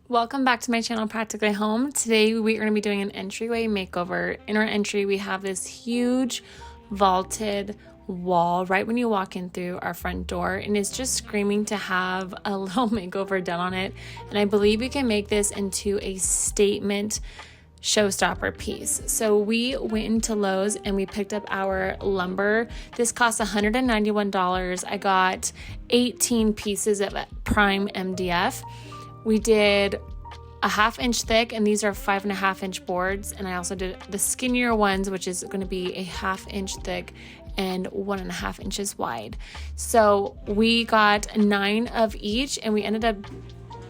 Welcome back to my channel, Practically Home. Today we are going to be doing an entryway makeover. In our entry, we have this huge vaulted wall right when you walk in through our front door, and it's just screaming to have a little makeover done on it. And I believe we can make this into a statement showstopper piece. So we went into Lowe's and we picked up our lumber. This cost $191. I got 18 pieces of prime MDF. We did a 1/2 inch thick, and these are 5.5 inch boards. And I also did the skinnier ones, which is going to be a 1/2 inch thick and 1.5 inches wide. So we got 9 of each, and we ended up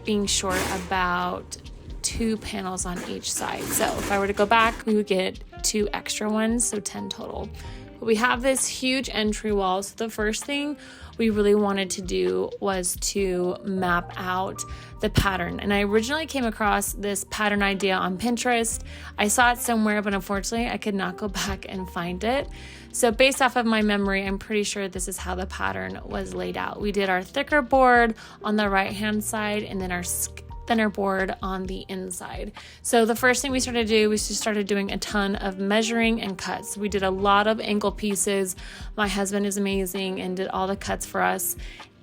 being short about 2 panels on each side. So if I were to go back, we would get 2 extra ones, so 10 total. But we have this huge entry wall. So the first thing we really wanted to do was to map out the pattern. And I originally came across this pattern idea on Pinterest. I saw it somewhere, but unfortunately I could not go back and find it. So based off of my memory, I'm pretty sure this is how the pattern was laid out. We did our thicker board on the right hand side, and then our thinner board on the inside. So the first thing we started to do was just started doing a ton of measuring and cuts. We did a lot of angle pieces. My husband is amazing and did all the cuts for us.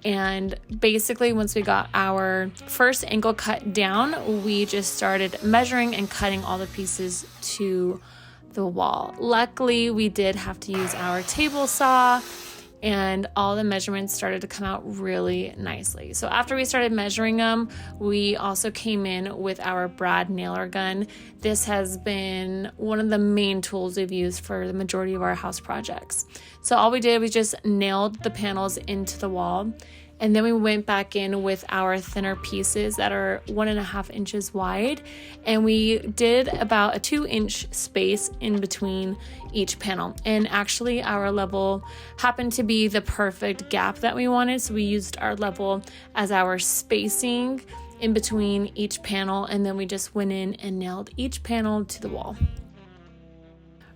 And basically once we got our first angle cut down, we just started measuring and cutting all the pieces to the wall. Luckily, we did have to use our table saw, and all the measurements started to come out really nicely. So after we started measuring them, we also came in with our brad nailer gun. This has been one of the main tools we've used for the majority of our house projects. So all we did was just nailed the panels into the wall, and then we went back in with our thinner pieces that are 1.5 inches wide, and we did about a 2-inch space in between each panel. And actually our level happened to be the perfect gap that we wanted, so we used our level as our spacing in between each panel, and then we just went in and nailed each panel to the wall.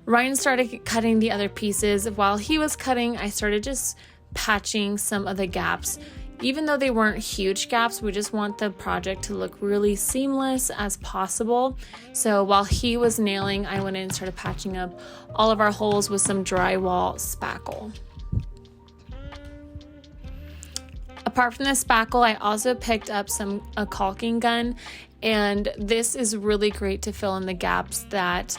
Ryan started cutting the other pieces. While he was cutting, I started just patching some of the gaps. Even though they weren't huge gaps, we just want the project to look really seamless as possible. So while he was nailing, I went in and started patching up all of our holes with some drywall spackle. Apart from the spackle, I also picked up a caulking gun, and this is really great to fill in the gaps that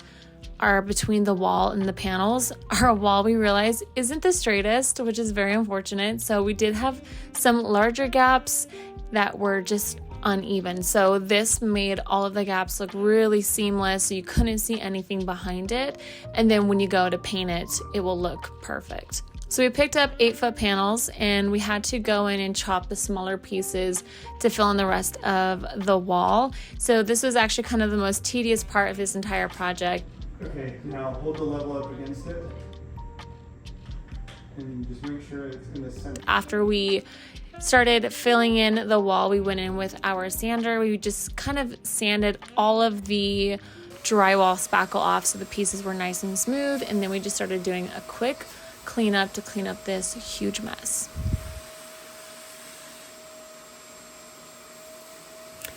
are between the wall and the panels. Our wall, we realized, isn't the straightest, which is very unfortunate. So we did have some larger gaps that were just uneven. So this made all of the gaps look really seamless, so you couldn't see anything behind it. And then when you go to paint it, it will look perfect. So we picked up 8-foot panels, and we had to go in and chop the smaller pieces to fill in the rest of the wall. So this was actually kind of the most tedious part of this entire project. Okay, now hold the level up against it, and just make sure it's in the center. After we started filling in the wall, we went in with our sander. We just kind of sanded all of the drywall spackle off so the pieces were nice and smooth, and then we just started doing a quick cleanup to clean up this huge mess.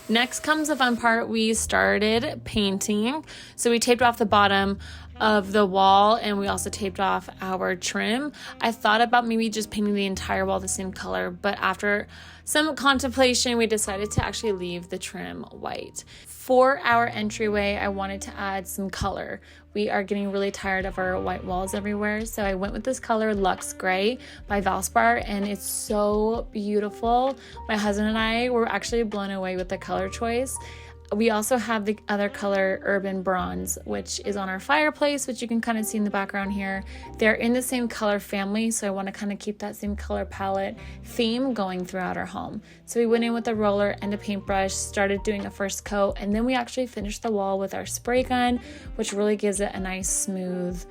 Next comes the fun part. We started painting. So we taped off the bottom of the wall, and we also taped off our trim. I thought about maybe just painting the entire wall the same color, but after some contemplation, we decided to actually leave the trim white. For our entryway, I wanted to add some color. We are getting really tired of our white walls everywhere, so I went with this color, Luxe Gray by Valspar, and it's so beautiful. My husband and I were actually blown away with the color choice. We also have the other color, Urban Bronze, which is on our fireplace, which you can kind of see in the background here. They're in the same color family, so I want to kind of keep that same color palette theme going throughout our home. So we went in with a roller and a paintbrush, started doing a first coat, and then we actually finished the wall with our spray gun, which really gives it a nice smooth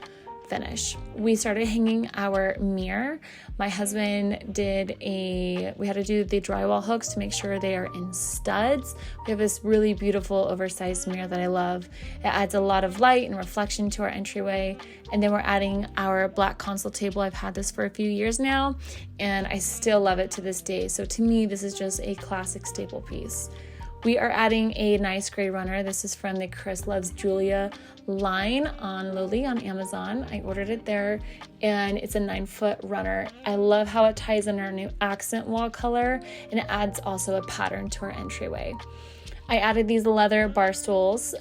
finish. We started hanging our mirror. My husband we had to do the drywall hooks to make sure they are in studs. We have this really beautiful oversized mirror that I love. It adds a lot of light and reflection to our entryway. And then we're adding our black console table. I've had this for a few years now, and I still love it to this day. So to me, this is just a classic staple piece. We are adding a nice gray runner. This is from the Chris Loves Julia line on Lowly on Amazon. I ordered it there, and it's a 9-foot runner. I love how it ties in our new accent wall color, and it adds also a pattern to our entryway. I added these leather bar stools,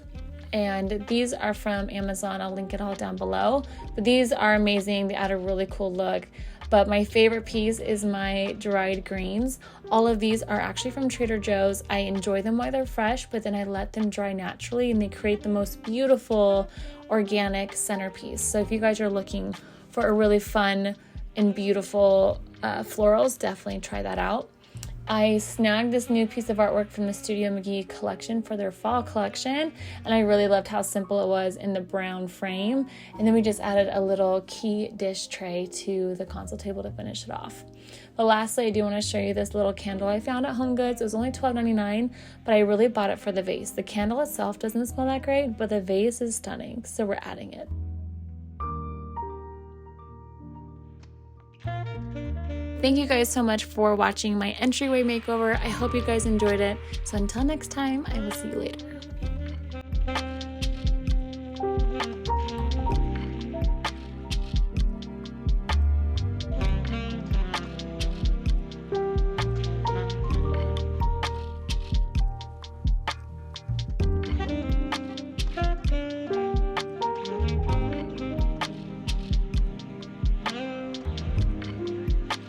and these are from Amazon. I'll link it all down below, but these are amazing. They add a really cool look. But my favorite piece is my dried greens. All of these are actually from Trader Joe's. I enjoy them while they're fresh, but then I let them dry naturally, and they create the most beautiful organic centerpiece. So if you guys are looking for a really fun and beautiful florals, definitely try that out. I snagged this new piece of artwork from the Studio McGee collection for their fall collection, and I really loved how simple it was in the brown frame. And then we just added a little key dish tray to the console table to finish it off. But lastly, I do want to show you this little candle I found at Home Goods. It was only $12.99, but I really bought it for the vase. The candle itself doesn't smell that great, but the vase is stunning, so we're adding it. Thank you guys so much for watching my entryway makeover. I hope you guys enjoyed it. So until next time, I will see you later.